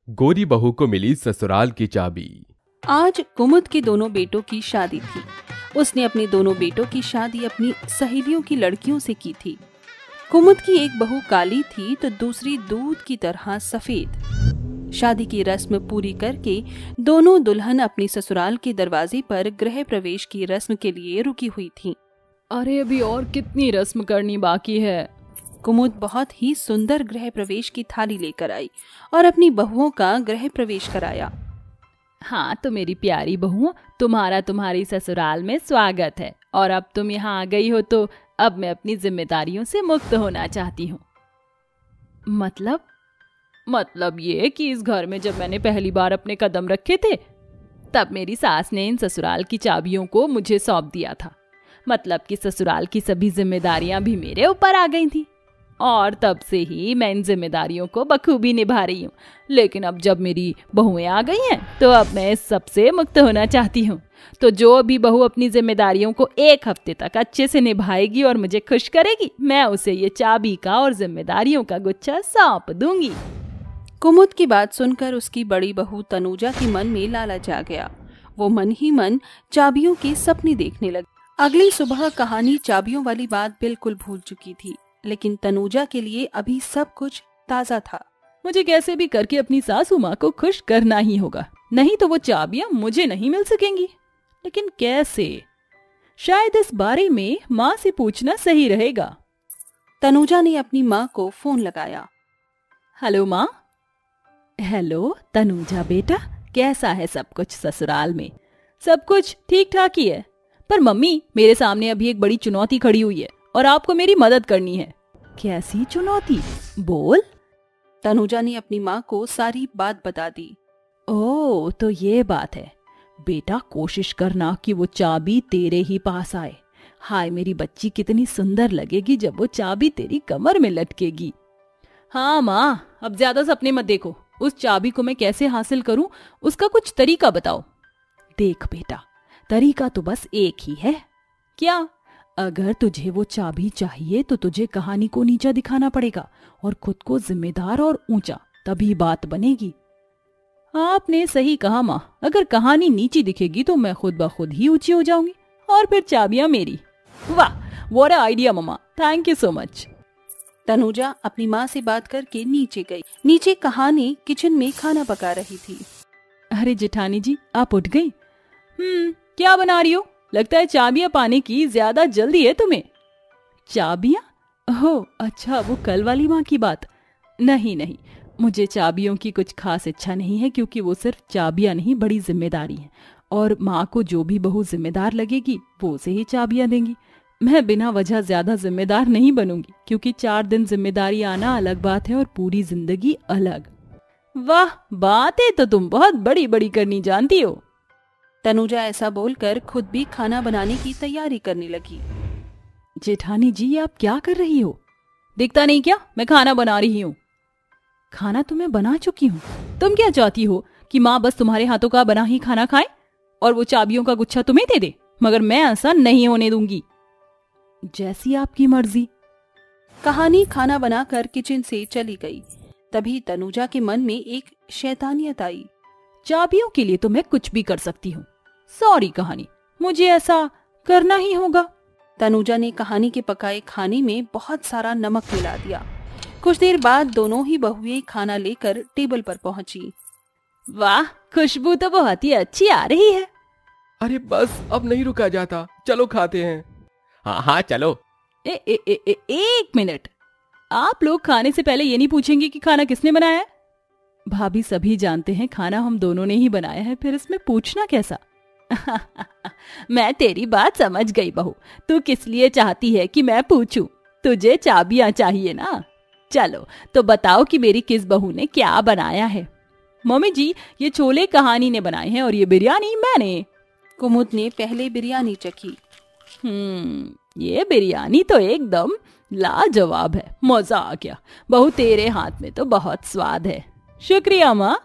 गोरी बहू को मिली ससुराल की चाबी। आज कुमुद के दोनों बेटों की शादी थी। उसने अपने दोनों बेटों की शादी अपनी सहेलियों की लड़कियों से की थी। कुमुद की एक बहू काली थी तो दूसरी दूध की तरह सफेद। शादी की रस्म पूरी करके दोनों दुल्हन अपनी ससुराल के दरवाजे पर गृह प्रवेश की रस्म के लिए रुकी हुई थीं। अरे अभी और कितनी रस्म करनी बाकी है। कुमुद बहुत ही सुंदर गृह प्रवेश की थाली लेकर आई और अपनी बहुओं का गृह प्रवेश कराया। हाँ तो मेरी प्यारी बहुओं, तुम्हारा तुम्हारी ससुराल में स्वागत है। और अब तुम यहाँ आ गई हो तो अब मैं अपनी जिम्मेदारियों से मुक्त होना चाहती हूँ। मतलब ये कि इस घर में जब मैंने पहली बार अपने कदम रखे थे तब मेरी सास ने इन ससुराल की चाबियों को मुझे सौंप दिया था। मतलब कि ससुराल की सभी जिम्मेदारियां भी मेरे ऊपर आ गई थी और तब से ही मैं इन जिम्मेदारियों को बखूबी निभा रही हूँ। लेकिन अब जब मेरी बहुएं आ गई हैं तो अब मैं इस सबसे मुक्त होना चाहती हूँ। तो जो भी बहू अपनी जिम्मेदारियों को एक हफ्ते तक अच्छे से निभाएगी और मुझे खुश करेगी, मैं उसे ये चाबी का और जिम्मेदारियों का गुच्छा सौंप दूंगी। कुमुद की बात सुनकर उसकी बड़ी बहू तनुजा के मन में लालच आ गया। वो मन ही मन चाबियों के सपने देखने लगी। अगली सुबह कहानी चाबियों वाली बात बिल्कुल भूल चुकी थी, लेकिन तनुजा के लिए अभी सब कुछ ताजा था। मुझे कैसे भी करके अपनी सासू माँ को खुश करना ही होगा, नहीं तो वो चाबियां मुझे नहीं मिल सकेंगी। लेकिन कैसे? शायद इस बारे में माँ से पूछना सही रहेगा। तनुजा ने अपनी माँ को फोन लगाया। हेलो माँ। हेलो तनुजा बेटा, कैसा है सब कुछ ससुराल में? सब कुछ ठीक ठाक ही है, पर मम्मी मेरे सामने अभी एक बड़ी चुनौती खड़ी हुई है और आपको मेरी मदद करनी है। कैसी चुनौती? बोल। तनुजा ने अपनी माँ को सारी बात बता दी। ओह तो ये बात है बेटा, कोशिश करना कि वो चाबी तेरे ही पास आए। हाय मेरी बच्ची, कितनी सुंदर लगेगी जब वो चाबी तेरी कमर में लटकेगी। हाँ माँ, अब ज्यादा सपने मत देखो। उस चाबी को मैं कैसे हासिल करूं उसका कुछ तरीका बताओ। देख बेटा, तरीका तो बस एक ही है। क्या? अगर तुझे वो चाबी चाहिए तो तुझे कहानी को नीचा दिखाना पड़ेगा और खुद को जिम्मेदार और ऊंचा, तभी बात बनेगी। आपने सही कहा माँ, अगर कहानी नीची दिखेगी तो मैं खुद ब खुद ही ऊंची हो जाऊंगी और फिर चाबियां मेरी। वाह, what a idea mama, thank you so much. Tanuja अपनी माँ से बात करके नीचे गई। नीचे कहानी किचन में खाना पका रही थी। अरे जेठानी जी, आप उठ गई? क्या बना रही हो? लगता है चाबियां पाने की ज्यादा जल्दी है तुम्हें। चाबियां? ओह अच्छा, वो कल वाली माँ की बात। नहीं, मुझे चाबियों की कुछ खास इच्छा नहीं है, क्योंकि वो सिर्फ चाबियां नहीं, बड़ी जिम्मेदारी है। और माँ को जो भी बहू जिम्मेदार लगेगी वो उसे ही चाबियां देंगी। मैं बिना वजह ज्यादा जिम्मेदार नहीं बनूंगी, क्योंकि 4 दिन जिम्मेदारी आना अलग बात है और पूरी जिंदगी अलग। वाह, बातें तो तुम बहुत बड़ी बड़ी करनी जानती हो। तनुजा ऐसा बोलकर खुद भी खाना बनाने की तैयारी करने लगी। जेठानी जी, आप क्या कर रही हो? दिखता नहीं क्या मैं खाना बना रही हूँ? खाना तो मैं बना चुकी हूँ। तुम क्या चाहती हो कि माँ बस तुम्हारे हाथों का बना ही खाना खाए और वो चाबियों का गुच्छा तुम्हें दे दे? मगर मैं ऐसा नहीं होने दूंगी। जैसी आपकी मर्जी। कहानी खाना बनाकर किचन से चली गई। तभी तनुजा के मन में एक शैतानियत आई। चाबियों के लिए तो मैं कुछ भी कर सकती हूँ। सॉरी कहानी, मुझे ऐसा करना ही होगा। तनुजा ने कहानी के पकाए खाने में बहुत सारा नमक मिला दिया। कुछ देर बाद दोनों ही बहुएं खाना लेकर टेबल पर पहुंची। वाह, खुशबू तो बहुत ही अच्छी आ रही है। अरे बस, अब नहीं रुका जाता, चलो खाते हैं। हाँ चलो। एक मिनट, आप लोग खाने से पहले ये नहीं पूछेंगे कि खाना किसने बनाया है? भाभी सभी जानते हैं खाना हम दोनों ने ही बनाया है, फिर इसमें पूछना कैसा? मैं तेरी बात समझ गई बहू, तू किस लिए चाहती है कि मैं पूछूं? तुझे चाबियां चाहिए ना? चलो तो बताओ कि मेरी किस बहू ने क्या बनाया है। मम्मी जी, ये छोले कहानी ने बनाए हैं और ये बिरयानी मैंने। कुमुद ने पहले बिरयानी चखी। ये बिरयानी तो एकदम लाजवाब है, मजा आ गया। बहू तेरे हाथ में तो बहुत स्वाद है। शुक्रिया माँ।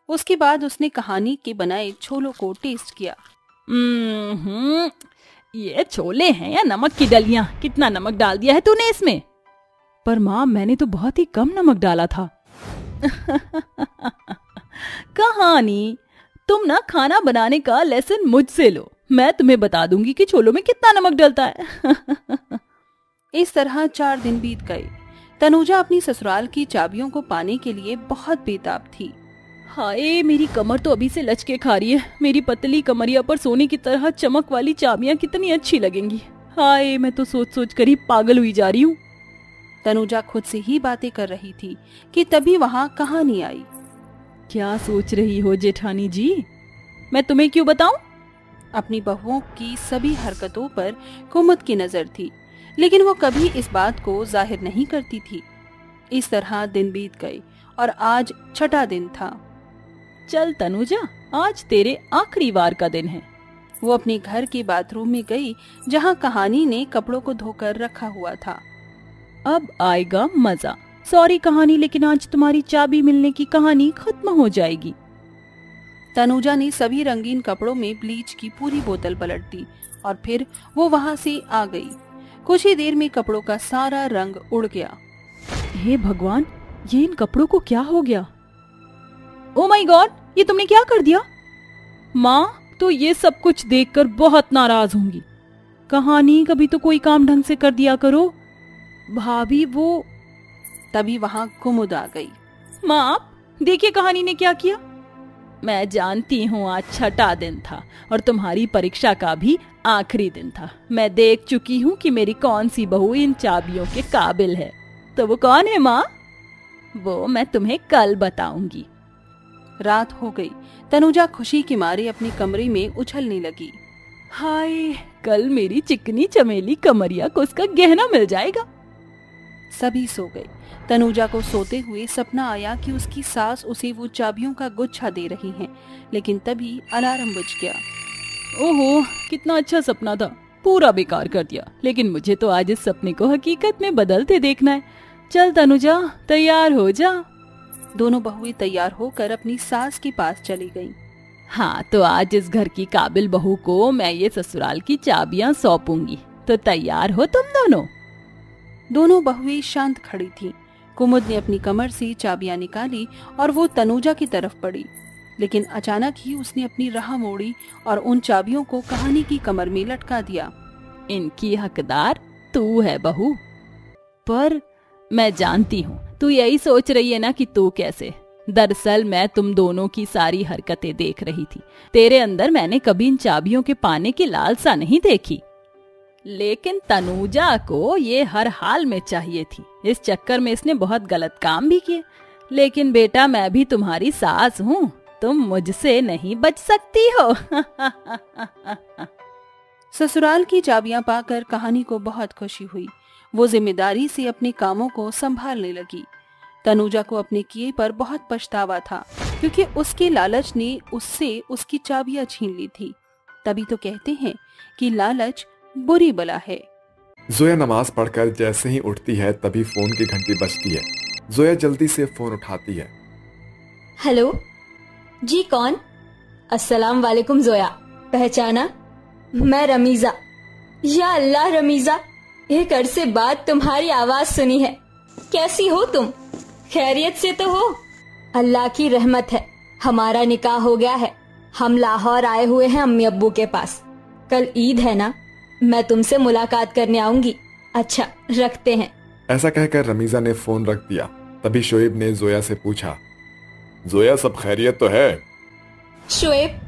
उसके बाद उसने कहानी के बनाए छोलों को टेस्ट किया। ये छोले हैं या नमक की डलियां? कितना नमक डाल दिया है तूने इसमें? पर माँ, मैंने तो बहुत ही कम नमक डाला था। कहानी, तुम ना खाना बनाने का लेसन मुझसे लो। मैं तुम्हें बता दूंगी कि छोलों में कितना नमक डलता है। इस तरह 4 दिन बीत गए। तनुजा अपनी ससुराल की चाबियों को पाने के लिए बहुत बेताब थी। हाय, मेरी कमर तो अभी से लचके खा रही है। मेरी पतली कमरिया पर सोने की तरह चमक वाली चाबियां कितनी अच्छी लगेंगी। हाय, मैं तो सोच सोच कर ही पागल हुई जा रही हूँ। तनुजा खुद से ही बातें कर रही थी कि तभी वहाँ कहानी आई। क्या सोच रही हो जेठानी जी? मैं तुम्हें क्यों बताऊं? अपनी बहुओं की सभी हरकतों पर कुमुद की नजर थी, लेकिन वो कभी इस बात को जाहिर नहीं करती थी। इस तरह दिन बीत गए और आज 6ठा दिन था। चल तनुजा, आज तेरे आखिरी वार का दिन है। वो अपने घर के बाथरूम में गई, जहाँ कहानी ने कपड़ों को धोकर रखा हुआ था। अब आएगा मजा। सॉरी कहानी, लेकिन आज तुम्हारी चाबी मिलने की कहानी खत्म हो जाएगी। तनुजा ने सभी रंगीन कपड़ों में ब्लीच की पूरी बोतल पलट दी और फिर वो वहाँ से आ गई। कुछ ही देर में कपड़ों का सारा रंग उड़ गया। हे भगवान, ये इन कपड़ों को क्या हो गया? ओ माय गॉड, ये तुमने क्या कर दिया? माँ तो ये सब कुछ देखकर बहुत नाराज होंगी। कहानी, कभी तो कोई काम ढंग से कर दिया करो। भाभी वो। तभी वहाँ कुमुद आ गई। माँ आप देखिए कहानी ने क्या किया। मैं जानती हूँ आज 6ठा दिन था और तुम्हारी परीक्षा का भी आखिरी दिन था। मैं देख चुकी हूँ कि मेरी कौन सी बहू इन चाबियों के काबिल है। तो वो कौन है माँ? वो मैं तुम्हें कल बताऊंगी। रात हो गई। तनुजा खुशी के मारे अपने कमरे में उछलने लगी। हाय, कल मेरी चिकनी चमेली कमरिया को उसका गहना मिल जाएगा। सभी सो गए। तनुजा को सोते हुए सपना आया कि उसकी सास उसे वो चाबियों का गुच्छा दे रही हैं, लेकिन तभी अलार्म बज गया। ओहो, कितना अच्छा सपना था, पूरा बेकार कर दिया। लेकिन मुझे तो आज इस सपने को हकीकत में बदलते देखना है। चल तनुजा, तैयार हो जा। दोनों बहुएं तैयार होकर अपनी सास के पास चली गईं। हाँ, तो आज इस घर की काबिल बहू को मैं ये ससुराल की चाबियां सौंपूंगी। तो तैयार हो तुम दोनों? दोनों बहुएं शांत खड़ी थीं। कुमुद ने अपनी कमर से चाबियां निकाली और वो तनुजा की तरफ बढ़ी, लेकिन अचानक ही उसने अपनी राह मोड़ी और उन चाबियों को कहानी की कमर में लटका दिया। इनकी हकदार तू है बहू। पर मैं जानती हूँ तू यही सोच रही है ना कि तू कैसे। दरअसल मैं तुम दोनों की सारी हरकतें देख रही थी। तेरे अंदर मैंने कभी इन चाबियों के पाने की लालसा नहीं देखी, लेकिन तनुजा को ये हर हाल में चाहिए थी। इस चक्कर में इसने बहुत गलत काम भी किए। लेकिन बेटा, मैं भी तुम्हारी सास हूँ, तुम मुझसे नहीं बच सकती हो। ससुराल की चाबियां पाकर कहानी को बहुत खुशी हुई। वो जिम्मेदारी से अपने कामों को संभालने लगी। तनुजा को अपने किए पर बहुत पछतावा था, क्योंकि उसके लालच ने उससे उसकी चाबियां छीन ली थी। तभी तो कहते हैं कि लालच बुरी बला है। जोया नमाज पढ़कर जैसे ही उठती है तभी फोन की घंटी बजती है। जोया जल्दी से फोन उठाती है। हेलो जी, कौन? अस्सलाम वालेकुम जोया, पहचाना? मैं रमीजा। या अल्लाह रमीजा, एक अरसे बाद तुम्हारी आवाज सुनी है। कैसी हो तुम? खैरियत से तो हो? अल्लाह की रहमत है, हमारा निकाह हो गया है। हम लाहौर आए हुए हैं अम्मी अब्बू के पास। कल ईद है ना, मैं तुमसे मुलाकात करने आऊंगी। अच्छा, रखते हैं। ऐसा कहकर रमीजा ने फोन रख दिया। तभी शोएब ने जोया से पूछा, जोया सब खैरियत तो है? शोएब,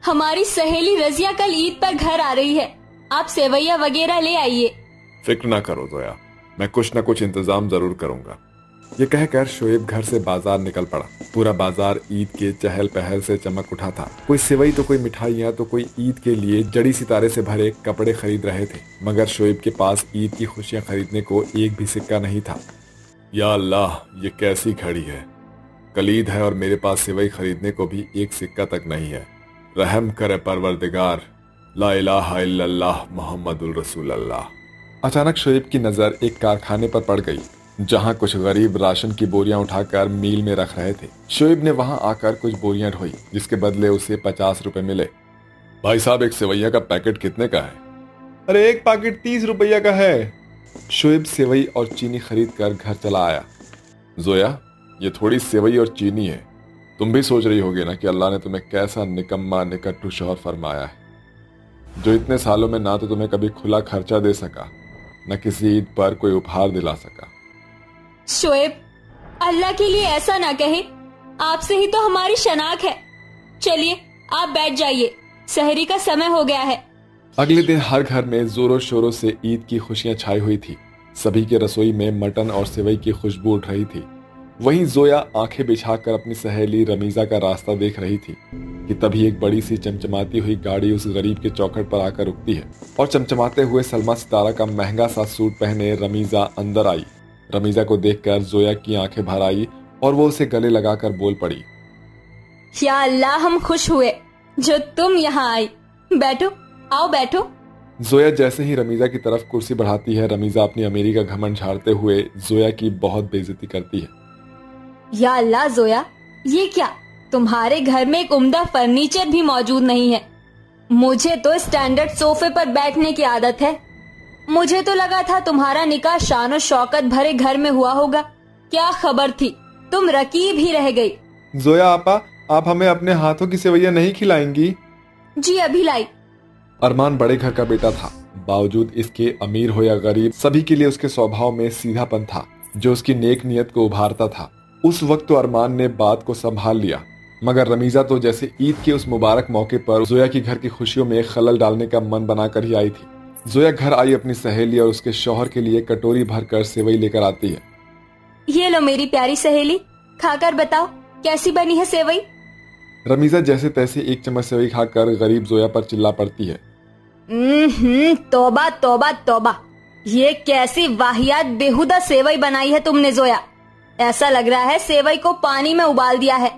हमारी सहेली रजिया कल ईद पर घर आ रही है, आप सेवैया वगैरह ले आइए। फिक्र ना करो जोया, मैं कुछ न कुछ इंतजाम जरूर करूंगा। ये कहकर शोएब घर से बाजार निकल पड़ा। पूरा बाजार ईद के चहल पहल से चमक उठा था। कोई सेवई तो कोई मिठाइयाँ तो कोई ईद के लिए जड़ी सितारे से भरे कपड़े खरीद रहे थे, मगर शोएब के पास ईद की खुशियाँ खरीदने को एक भी सिक्का नहीं था। या अल्लाह, ये कैसी घड़ी है। कल ईद है और मेरे पास सेवई खरीदने को भी एक सिक्का तक नहीं है। रहम करे परवरदिगार, ला इलाहा इल्लल्लाह मुहम्मदुर रसूलुल्लाह। अचानक शोएब की नजर एक कारखाने पर पड़ गई, जहां कुछ गरीब राशन की बोरियां उठाकर मील में रख रहे थे। शोएब ने वहां आकर कुछ बोरियां ढोई, जिसके बदले उसे 50 रुपए मिले। भाई साहब, एक सेवैया का पैकेट कितने का है? अरे एक पैकेट 30 रुपया का है। शोएब सेवई और चीनी खरीद कर घर चला आया। जोया, ये थोड़ी सेवई और चीनी है, तुम भी सोच रही होगी ना कि अल्लाह ने तुम्हें कैसा निकम्मा निकट्टू शौहर फरमाया है, जो इतने सालों में ना तो तुम्हें कभी खुला खर्चा दे सका, न किसी ईद पर कोई उपहार दिला सका। शोएब, अल्लाह के लिए ऐसा ना कहे, आपसे ही तो हमारी शनाक है। चलिए आप बैठ जाइए, सहरी का समय हो गया है। अगले दिन हर घर में जोरों शोरों से ईद की खुशियां छाई हुई थी। सभी के रसोई में मटन और सेवई की खुशबू उठ रही थी। वहीं जोया आंखें बिछाकर अपनी सहेली रमीजा का रास्ता देख रही थी कि तभी एक बड़ी सी चमचमाती हुई गाड़ी उस गरीब के चौखट पर आकर रुकती है और चमचमाते हुए सलमा सितारा का महंगा सा सूट पहने रमीजा अंदर आई। रमीजा को देखकर जोया की आंखें भर आई और वो उसे गले लगाकर बोल पड़ी, या अल्लाह, हम खुश हुए जो तुम यहाँ आई। बैठो, आओ बैठो। जोया जैसे ही रमीजा की तरफ कुर्सी बढ़ाती है, रमीजा अपनी अमीरी का घमंड झाड़ते हुए जोया की बहुत बेइज्जती करती है। या अल्लाह जोया, ये क्या, तुम्हारे घर में एक उम्दा फर्नीचर भी मौजूद नहीं है। मुझे तो स्टैंडर्ड सोफे पर बैठने की आदत है। मुझे तो लगा था तुम्हारा निकाह शान और शौकत भरे घर में हुआ होगा। क्या खबर थी, तुम रकीब ही रह गई। जोया आपा, आप हमें अपने हाथों की सेवैयां नहीं खिलाएंगी? जी अभी लाई। अरमान बड़े घर का बेटा था। बावजूद इसके अमीर हो या गरीब, सभी के लिए उसके स्वभाव में सीधापन था जो उसकी नेक नियत को उभारता था। उस वक्त तो अरमान ने बात को संभाल लिया, मगर रमीजा तो जैसे ईद के उस मुबारक मौके पर जोया की घर की खुशियों में खलल डालने का मन बनाकर ही आई थी। जोया घर आई अपनी सहेली और उसके शौहर के लिए कटोरी भरकर सेवई लेकर आती है। ये लो मेरी प्यारी सहेली, खाकर बताओ कैसी बनी है सेवई। रमीजा जैसे तैसे एक चम्मच सेवई खाकर गरीब जोया पर चिल्ला पड़ती है। तौबा तौबा तौबा, ये कैसी वाहियात बेहुदा सेवई बनाई है तुमने जोया। ऐसा लग रहा है सेवई को पानी में उबाल दिया है।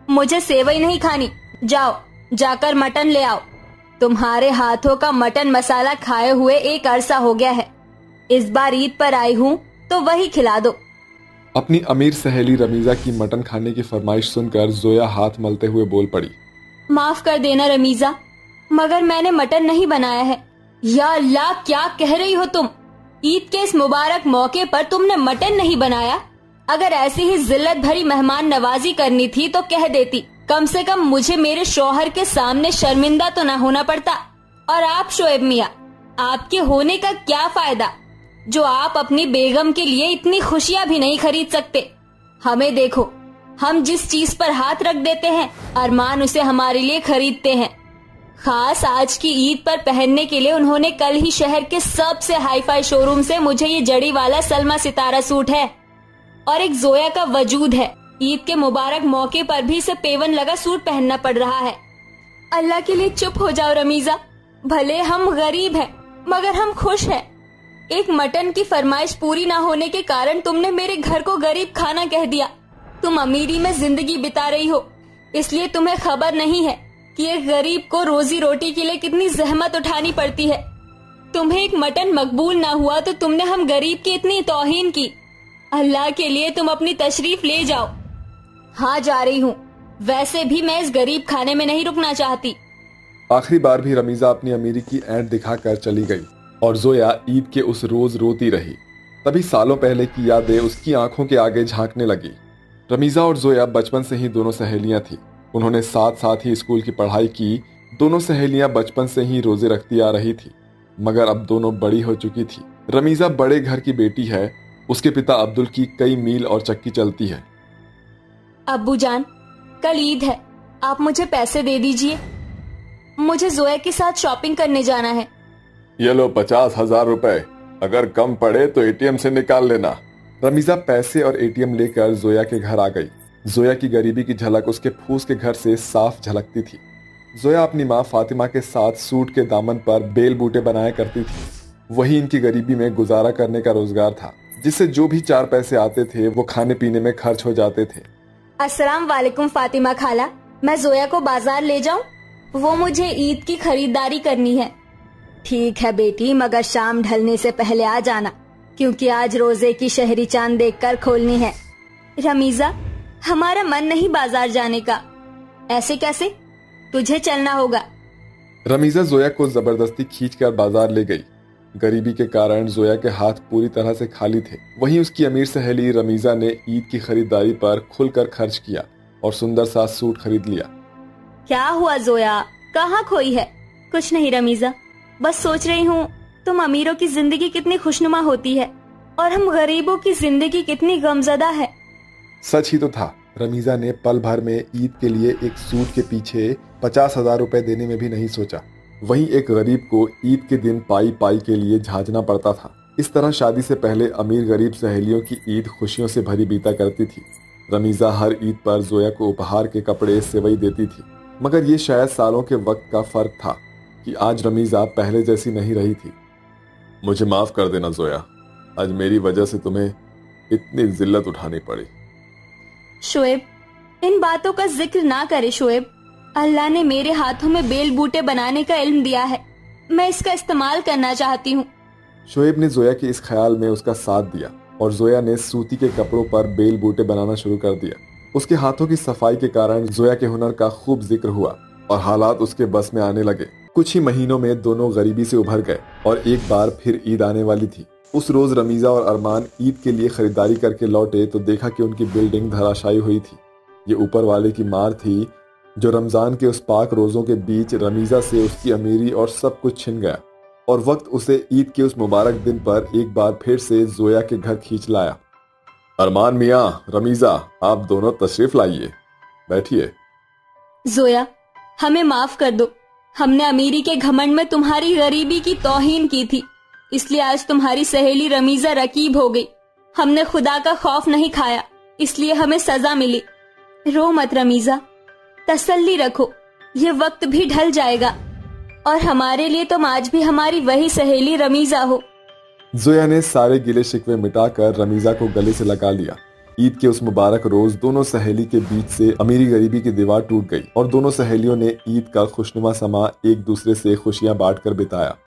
मुझे सेवई नहीं खानी, जाओ जाकर मटन ले आओ। तुम्हारे हाथों का मटन मसाला खाए हुए एक अरसा हो गया है। इस बार ईद पर आई हूँ तो वही खिला दो। अपनी अमीर सहेली रमीजा की मटन खाने की फरमाइश सुनकर जोया हाथ मलते हुए बोल पड़ी, माफ कर देना रमीजा, मगर मैंने मटन नहीं बनाया है। या अल्लाह, क्या कह रही हो तुम? ईद के इस मुबारक मौके पर तुमने मटन नहीं बनाया? अगर ऐसी ही जिल्लत भरी मेहमान नवाजी करनी थी तो कह देती, कम से कम मुझे मेरे शौहर के सामने शर्मिंदा तो न होना पड़ता। और आप शोएब मियाँ, आपके होने का क्या फायदा जो आप अपनी बेगम के लिए इतनी खुशियाँ भी नहीं खरीद सकते। हमें देखो, हम जिस चीज पर हाथ रख देते हैं अरमान उसे हमारे लिए खरीदते हैं। खास आज की ईद पर पहनने के लिए उन्होंने कल ही शहर के सबसे हाईफाई शोरूम से मुझे ये जड़ी वाला सलमा सितारा सूट है और एक जोया का वजूद है। ईद के मुबारक मौके पर भी इसे पेवन लगा सूट पहनना पड़ रहा है। अल्लाह के लिए चुप हो जाओ रमीजा, भले हम गरीब हैं मगर हम खुश हैं। एक मटन की फरमाइश पूरी ना होने के कारण तुमने मेरे घर को गरीब खाना कह दिया। तुम अमीरी में जिंदगी बिता रही हो, इसलिए तुम्हें खबर नहीं है कि एक गरीब को रोजी रोटी के लिए कितनी जहमत उठानी पड़ती है। तुम्हें एक मटन मकबूल ना हुआ तो तुमने हम गरीब की इतनी तौहीन की। अल्लाह के लिए तुम अपनी तशरीफ ले जाओ। हाँ जा रही हूँ, वैसे भी मैं इस गरीब खाने में नहीं रुकना चाहती। आखिरी बार भी रमीजा अपनी अमीरी की ऐंठ दिखाकर चली गई और जोया ईद के उस रोज रोती रही। तभी सालों पहले की यादें उसकी आंखों के आगे झांकने लगी। रमीजा और जोया बचपन से ही दोनों सहेलियां थी। उन्होंने साथ साथ ही स्कूल की पढ़ाई की। दोनों सहेलियां बचपन से ही रोजे रखती आ रही थी, मगर अब दोनों बड़ी हो चुकी थी। रमीजा बड़े घर की बेटी है, उसके पिता अब्दुल की कई मील और चक्की चलती है। अब्बू जान, कल ईद है, आप मुझे पैसे दे दीजिए। मुझे जोया के साथ शॉपिंग करने जाना है। ये लो 50,000 रुपए, अगर कम पड़े तो एटीएम से निकाल लेना। रमीजा पैसे और एटीएम लेकर जोया के घर आ गई। जोया की गरीबी की झलक उसके फूस के घर से साफ झलकती थी। जोया अपनी माँ फातिमा के साथ सूट के दामन पर बेल बूटे बनाया करती थी। वही इनकी गरीबी में गुजारा करने का रोजगार था, जिससे जो भी 4 पैसे आते थे वो खाने पीने में खर्च हो जाते थे। अस्सलाम वालेकुम फातिमा खाला, मैं जोया को बाजार ले जाऊं? वो मुझे ईद की खरीदारी करनी है। ठीक है बेटी, मगर शाम ढलने से पहले आ जाना, क्योंकि आज रोजे की शहरी चांद देखकर खोलनी है। रमीजा, हमारा मन नहीं बाजार जाने का। ऐसे कैसे? तुझे चलना होगा। रमीजा जोया को जबरदस्ती खींचकर बाजार ले गई। गरीबी के कारण जोया के हाथ पूरी तरह से खाली थे। वहीं उसकी अमीर सहेली रमीजा ने ईद की खरीदारी पर खुलकर खर्च किया। और सुंदर सा सूट खरीद लिया। क्या हुआ जोया, कहाँ खोई है? कुछ नहीं रमीजा, बस सोच रही हूँ तुम अमीरों की जिंदगी कितनी खुशनुमा होती है और हम गरीबों की जिंदगी कितनी गमजदा है। सच ही तो था। रमीजा ने पल भर में ईद के लिए एक सूट के पीछे 50,000 रुपए देने में भी नहीं सोचा। वहीं एक गरीब को ईद के दिन पाई पाई के लिए झांझना पड़ता था। इस तरह शादी से पहले अमीर गरीब सहेलियों की ईद खुशियों से भरी बीता करती थी। रमीजा हर ईद पर जोया को उपहार के कपड़े सेवई देती थी, मगर ये शायद सालों के वक्त का फर्क था कि आज रमीजा पहले जैसी नहीं रही थी। मुझे माफ कर देना जोया, आज मेरी वजह से तुम्हें इतनी जिल्लत उठानी पड़ी। शोएब, इन बातों का जिक्र ना करे शोएब। अल्लाह ने मेरे हाथों में बेल बूटे बनाने का इल्म दिया है, मैं इसका इस्तेमाल करना चाहती हूँ। शोएब ने जोया के इस ख्याल में उसका साथ दिया और जोया ने सूती के कपड़ों पर बेल बूटे बनाना शुरू कर दिया। उसके हाथों की सफाई के कारण जोया के हुनर का खूब जिक्र हुआ और हालात उसके बस में आने लगे। कुछ ही महीनों में दोनों गरीबी से उभर गए और एक बार फिर ईद आने वाली थी। उस रोज रमीजा और अरमान ईद के लिए खरीदारी करके लौटे तो देखा कि उनकी बिल्डिंग धराशायी हुई थी। ये ऊपर वाले की मार थी जो रमजान के उस पाक रोजों के बीच रमीजा से उसकी अमीरी और सब कुछ छिन गया और वक्त उसे ईद के उस मुबारक दिन पर एक बार फिर से जोया के घर खींच लाया। अरमान मियाँ, रमीजा, आप दोनों तशरीफ लाइए, बैठिए। जोया, हमें माफ कर दो, हमने अमीरी के घमंड में तुम्हारी गरीबी की तौहीन की थी, इसलिए आज तुम्हारी सहेली रमीजा रकीब हो गई। हमने खुदा का खौफ नहीं खाया, इसलिए हमें सजा मिली। रो मत रमीजा, तसल्ली रखो, ये वक्त भी ढल जाएगा और हमारे लिए तुम आज भी हमारी वही सहेली रमीजा हो। जोया ने सारे गिले शिकवे मिटाकर रमीजा को गले से लगा लिया। ईद के उस मुबारक रोज दोनों सहेली के बीच से अमीरी गरीबी की दीवार टूट गई और दोनों सहेलियों ने ईद का खुशनुमा समा एक दूसरे से खुशियां बांटकर बिताया।